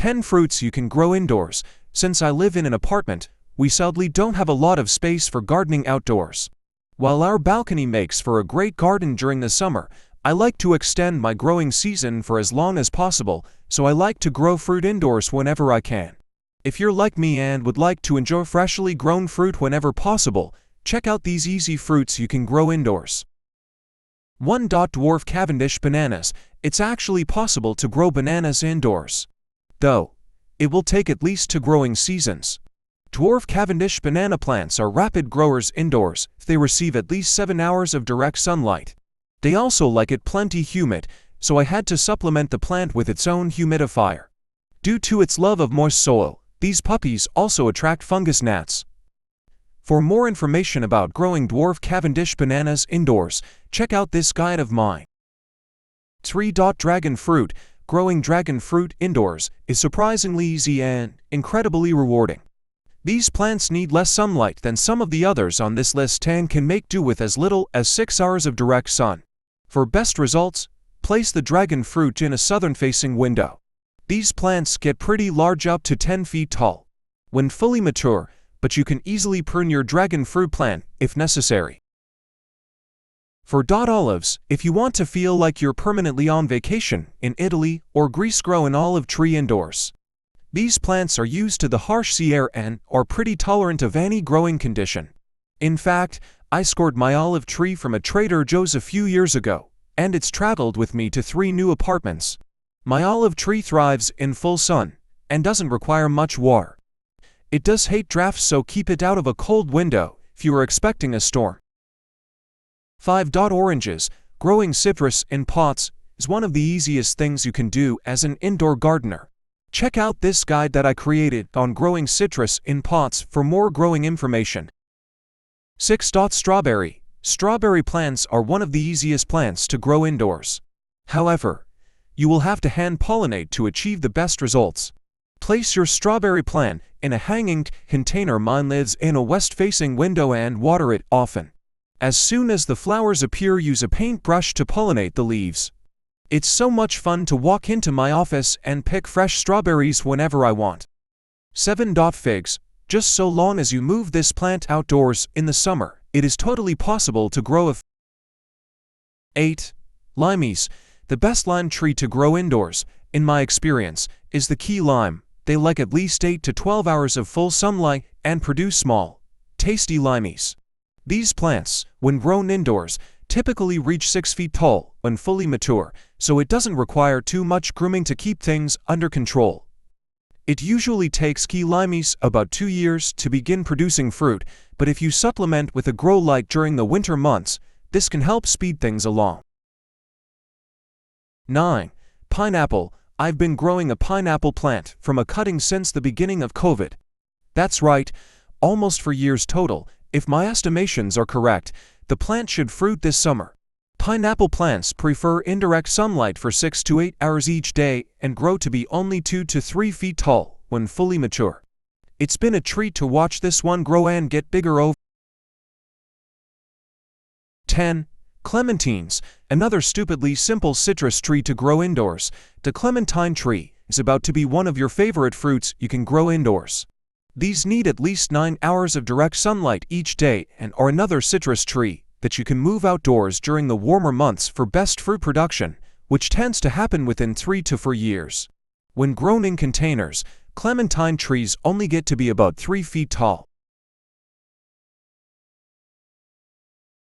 10 fruits you can grow indoors. Since I live in an apartment, we sadly don't have a lot of space for gardening outdoors. While our balcony makes for a great garden during the summer, I like to extend my growing season for as long as possible, so I like to grow fruit indoors whenever I can. If you're like me and would like to enjoy freshly grown fruit whenever possible, check out these easy fruits you can grow indoors. 1. Dwarf Cavendish bananas. It's actually possible to grow bananas indoors, though it will take at least 2 growing seasons. Dwarf Cavendish banana plants are rapid growers indoors if they receive at least 7 hours of direct sunlight. They also like it plenty humid, so I had to supplement the plant with its own humidifier. Due to its love of moist soil, these puppies also attract fungus gnats. For more information about growing dwarf Cavendish bananas indoors, check out this guide of mine. 3. Dragon fruit. Growing dragon fruit indoors is surprisingly easy and incredibly rewarding. These plants need less sunlight than some of the others on this list and can make do with as little as 6 hours of direct sun. For best results, place the dragon fruit in a southern-facing window. These plants get pretty large, up to 10 feet tall, when fully mature, but you can easily prune your dragon fruit plant if necessary. 4. Olives. If you want to feel like you're permanently on vacation in Italy or Greece, grow an olive tree indoors. These plants are used to the harsh sea air and are pretty tolerant of any growing condition. In fact, I scored my olive tree from a Trader Joe's a few years ago, and it's traveled with me to 3 new apartments. My olive tree thrives in full sun and doesn't require much water. It does hate drafts, so keep it out of a cold window if you are expecting a storm. 5. Oranges. Growing citrus in pots is one of the easiest things you can do as an indoor gardener. Check out this guide that I created on growing citrus in pots for more growing information. 6. Strawberry. Strawberry plants are one of the easiest plants to grow indoors. However, you will have to hand pollinate to achieve the best results. Place your strawberry plant in a hanging container. Mine lives in a west-facing window, and water it often. As soon as the flowers appear, use a paintbrush to pollinate the leaves. It's so much fun to walk into my office and pick fresh strawberries whenever I want. 7. Figs. Just so long as you move this plant outdoors in the summer, it is totally possible to grow a 8. Limes. The best lime tree to grow indoors, in my experience, is the key lime. They like at least 8 to 12 hours of full sunlight and produce small, tasty limes. These plants, when grown indoors, typically reach 6 feet tall when fully mature, so it doesn't require too much grooming to keep things under control. It usually takes key limes about 2 years to begin producing fruit, but if you supplement with a grow light during the winter months, this can help speed things along. 9. Pineapple. I've been growing a pineapple plant from a cutting since the beginning of COVID. That's right, almost 4 years total. If my estimations are correct, the plant should fruit this summer. Pineapple plants prefer indirect sunlight for 6 to 8 hours each day and grow to be only 2 to 3 feet tall when fully mature. It's been a treat to watch this one grow and get bigger over 10. Clementines. Another stupidly simple citrus tree to grow indoors. The clementine tree is about to be one of your favorite fruits you can grow indoors. These need at least 9 hours of direct sunlight each day and are another citrus tree that you can move outdoors during the warmer months for best fruit production, which tends to happen within 3 to 4 years. When grown in containers, clementine trees only get to be about 3 feet tall.